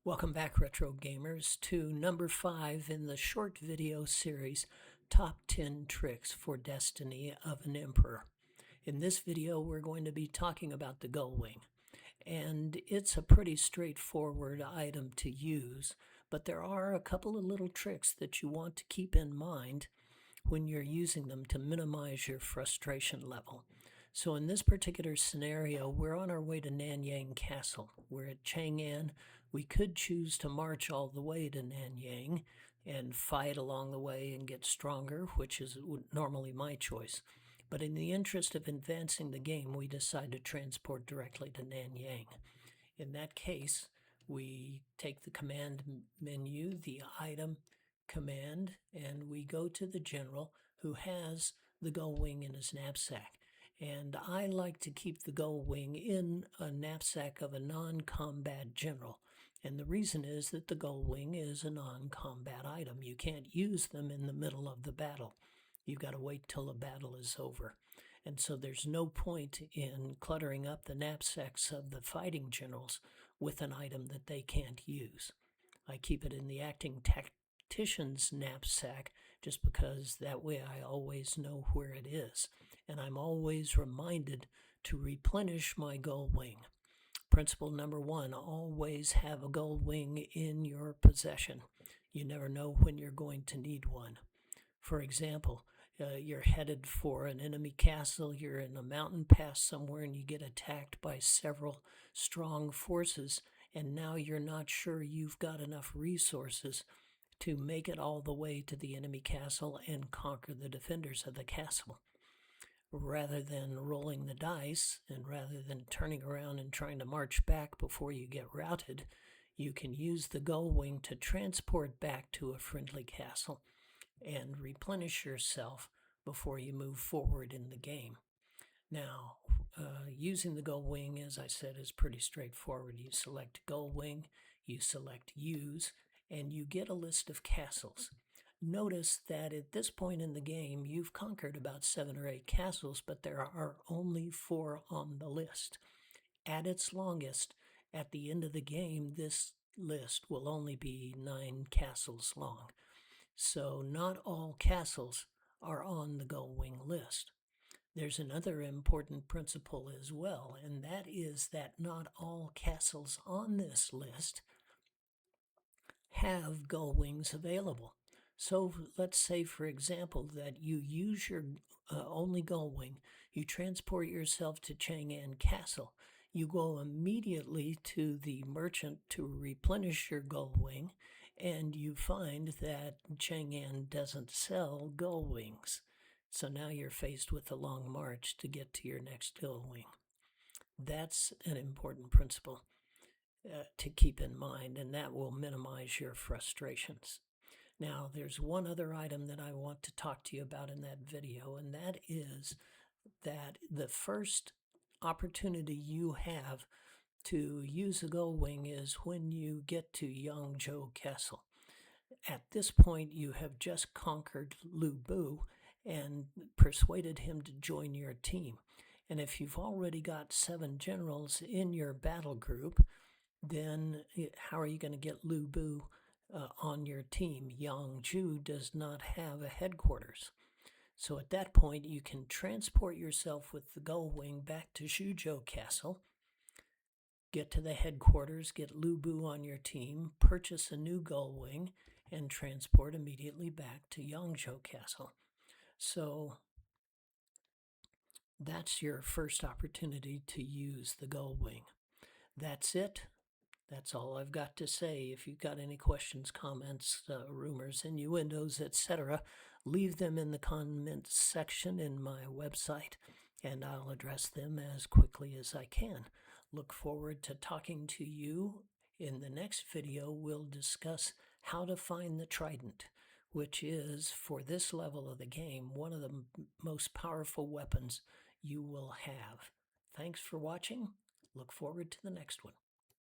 Welcome back, Retro Gamers, to number 5 in the short video series, Top 10 Tricks for Destiny of an Emperor. In this video, we're going to be talking about the Gullwing, and it's a pretty straightforward item to use, but there are a couple of little tricks that you want to keep in mind when you're using them to minimize your frustration level. So in this particular scenario, we're on our way to Nanyang Castle. We're at Chang'an. We could choose to march all the way to Nanyang and fight along the way and get stronger, which is normally my choice. But in the interest of advancing the game, we decide to transport directly to Nanyang. In that case, we take the command menu, the item command, and we go to the general who has the Gullwing in his knapsack. And I like to keep the Gullwing in a knapsack of a non-combat general. And the reason is that the Gullwing is a non-combat item. You can't use them in the middle of the battle. You've got to wait till the battle is over. And so there's no point in cluttering up the knapsacks of the fighting generals with an item that they can't use. I keep it in the acting tactician's knapsack just because that way I always know where it is. And I'm always reminded to replenish my Gullwing. Principle number 1, always have a Gullwing in your possession. You never know when you're going to need one. For example, you're headed for an enemy castle, you're in a mountain pass somewhere and you get attacked by several strong forces, and now you're not sure you've got enough resources to make it all the way to the enemy castle and conquer the defenders of the castle. Rather than rolling the dice and rather than turning around and trying to march back before you get routed, you can use the Gullwing to transport back to a friendly castle and replenish yourself before you move forward in the game. Now, using the Gullwing, as I said, is pretty straightforward. You select Gullwing, you select Use, and you get a list of castles. Notice that at this point in the game, you've conquered about 7 or 8 castles, but there are only 4 on the list. At its longest, at the end of the game, this list will only be 9 castles long. So not all castles are on the Gullwing list. There's another important principle as well, and that is that not all castles on this list have Gullwings available. So let's say, for example, that you use your only Gullwing, you transport yourself to Chang'an Castle, you go immediately to the merchant to replenish your Gullwing, and you find that Chang'an doesn't sell Gullwings. So now you're faced with a long march to get to your next Gullwing. That's an important principle to keep in mind, and that will minimize your frustrations. Now, there's one other item that I want to talk to you about in that video, and that is that the first opportunity you have to use a Gullwing is when you get to Yangzhou Castle. At this point, you have just conquered Lu Bu and persuaded him to join your team. And if you've already got 7 generals in your battle group, then how are you going to get Lu Bu on your team? Yangzhou does not have a headquarters. So at that point, you can transport yourself with the Gullwing back to Shuzhou Castle, get to the headquarters, get Lu Bu on your team, purchase a new Gullwing, and transport immediately back to Yangzhou Castle. So that's your first opportunity to use the Gullwing. That's it. That's all I've got to say. If you've got any questions, comments, rumors, innuendos, etc., leave them in the comments section in my website, and I'll address them as quickly as I can. Look forward to talking to you. In the next video, we'll discuss how to find the trident, which is, for this level of the game, one of the most powerful weapons you will have. Thanks for watching. Look forward to the next one.